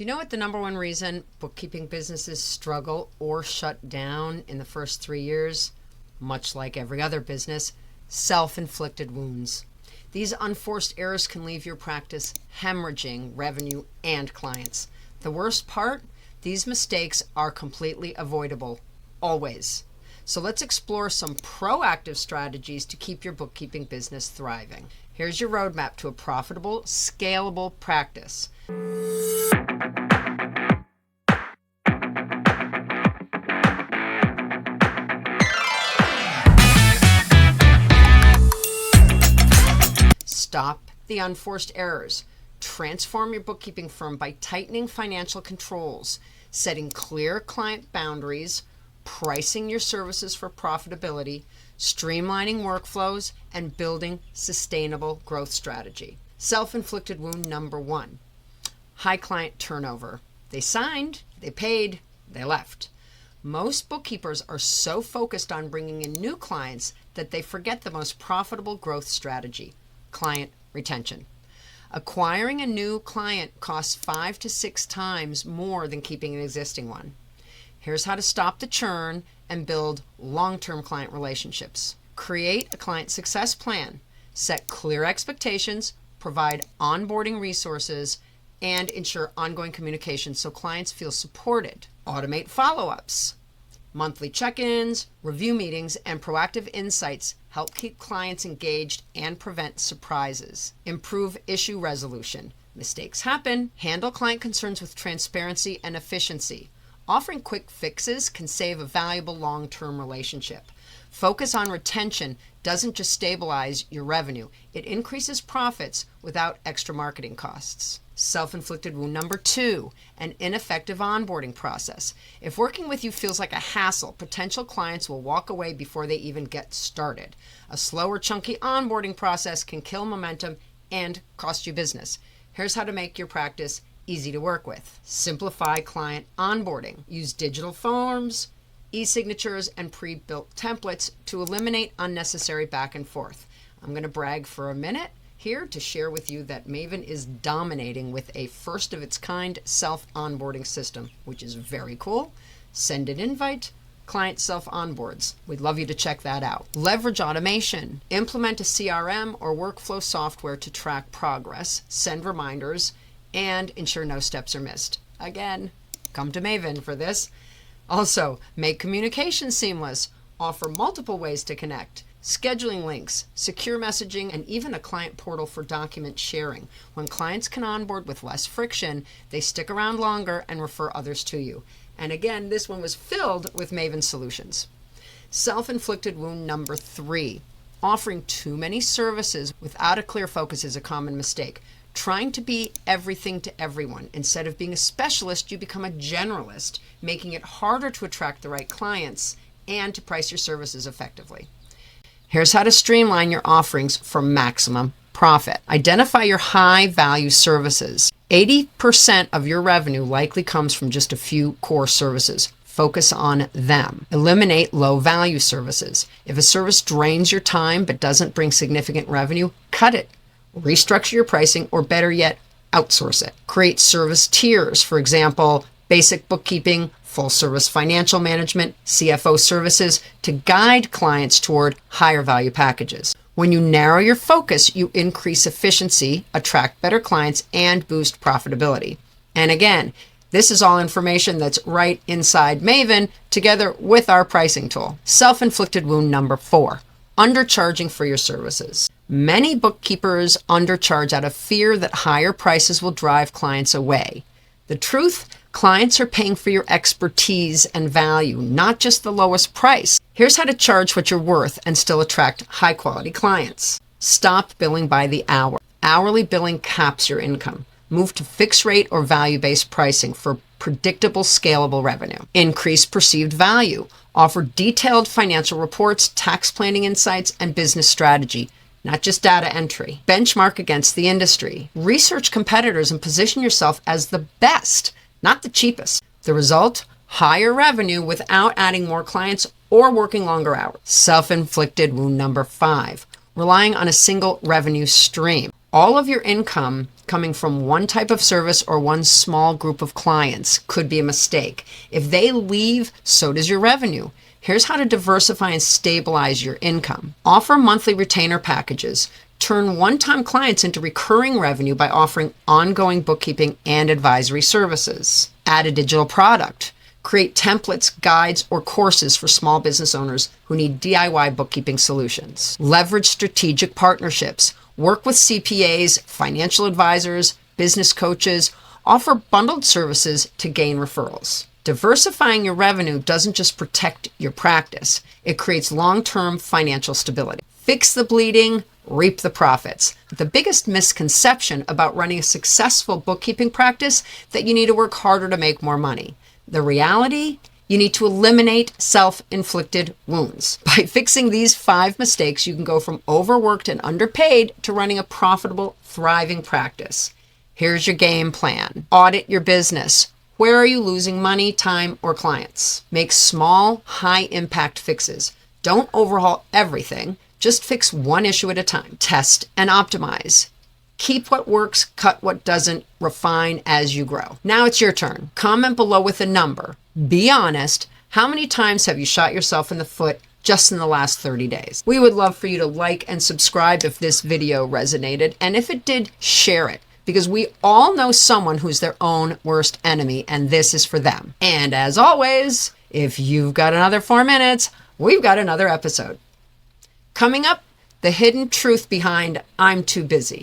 Do you know what the number one reason bookkeeping businesses struggle or shut down in the first 3 years? Much like every other business, self-inflicted wounds. These unforced errors can leave your practice hemorrhaging revenue and clients. The worst part? These mistakes are completely avoidable, always. So let's explore some proactive strategies to keep your bookkeeping business thriving. Here's your roadmap to a profitable, scalable practice. Stop the unforced errors. Transform your bookkeeping firm by tightening financial controls, setting clear client boundaries, pricing your services for profitability, streamlining workflows, and building sustainable growth strategy. Self-inflicted wound number 1, high client turnover. They signed, they paid, they left. Most bookkeepers are so focused on bringing in new clients that they forget the most profitable growth strategy: client retention. Acquiring a new client costs 5 to 6 times more than keeping an existing one. Here's how to stop the churn and build long-term client relationships. Create a client success plan. Set clear expectations, provide onboarding resources, and ensure ongoing communication so clients feel supported. Automate follow-ups. Monthly check-ins, review meetings, and proactive insights help keep clients engaged and prevent surprises. Improve issue resolution. Mistakes happen. Handle client concerns with transparency and efficiency. Offering quick fixes can save a valuable long-term relationship. Focus on retention doesn't just stabilize your revenue, it increases profits without extra marketing costs. Self-inflicted wound number 2, an ineffective onboarding process. If working with you feels like a hassle, potential clients will walk away before they even get started. A slow or chunky onboarding process can kill momentum and cost you business. Here's how to make your practice easy to work with. Simplify client onboarding. Use digital forms, e-signatures, and pre-built templates to eliminate unnecessary back and forth. I'm going to brag for a minute here to share with you that Maven is dominating with a first-of-its-kind self-onboarding system, which is very cool. Send an invite, client self-onboards. We'd love you to check that out. Leverage automation. Implement a CRM or workflow software to track progress, send reminders, and ensure no steps are missed. Again, come to Maven for this. Also, make communication seamless. Offer multiple ways to connect. Scheduling links, secure messaging, and even a client portal for document sharing. When clients can onboard with less friction, they stick around longer and refer others to you. And again, this one was filled with Maven solutions. Self-inflicted wound number 3. Offering too many services without a clear focus is a common mistake. Trying to be everything to everyone. Instead of being a specialist, you become a generalist, making it harder to attract the right clients and to price your services effectively. Here's how to streamline your offerings for maximum profit. Identify your high-value services. 80% of your revenue likely comes from just a few core services. Focus on them. Eliminate low-value services. If a service drains your time but doesn't bring significant revenue, cut it. Restructure your pricing, or better yet, outsource it. Create service tiers. For example, basic bookkeeping, full service financial management, CFO services, to guide clients toward higher value packages. When you narrow your focus, you increase efficiency, attract better clients, and boost profitability. And again, this is all information that's right inside Maven, together with our pricing tool. Self-inflicted wound number 4, undercharging for your services. Many bookkeepers undercharge out of fear that higher prices will drive clients away. The truth, clients are paying for your expertise and value, not just the lowest price. Here's how to charge what you're worth and still attract high-quality clients. Stop billing by the hour. Hourly billing caps your income. Move to fixed rate or value-based pricing for predictable, scalable revenue. Increase perceived value. Offer detailed financial reports, tax planning insights, and business strategy, not just data entry. Benchmark against the industry. Research competitors and position yourself as the best, not the cheapest. The result? Higher revenue without adding more clients or working longer hours. Self-inflicted wound number 5, relying on a single revenue stream. All of your income coming from one type of service or one small group of clients could be a mistake. If they leave, so does your revenue. Here's how to diversify and stabilize your income. Offer monthly retainer packages. Turn one-time clients into recurring revenue by offering ongoing bookkeeping and advisory services. Add a digital product. Create templates, guides, or courses for small business owners who need DIY bookkeeping solutions. Leverage strategic partnerships. Work with CPAs, financial advisors, business coaches. Offer bundled services to gain referrals. Diversifying your revenue doesn't just protect your practice, it creates long-term financial stability. Fix the bleeding, reap the profits. The biggest misconception about running a successful bookkeeping practice that you need to work harder to make more money. The reality, you need to eliminate self-inflicted wounds. By fixing these 5 mistakes, you can go from overworked and underpaid to running a profitable, thriving practice. Here's your game plan. Audit your business. Where are you losing money, time, or clients? Make small, high-impact fixes. Don't overhaul everything. Just fix one issue at a time. Test and optimize. Keep what works, cut what doesn't, refine as you grow. Now it's your turn. Comment below with a number. Be honest. How many times have you shot yourself in the foot just in the last 30 days? We would love for you to like and subscribe if this video resonated. And if it did, share it. Because we all know someone who's their own worst enemy, and this is for them. And as always, if you've got another 4 minutes, we've got another episode. Coming up, the hidden truth behind I'm too busy.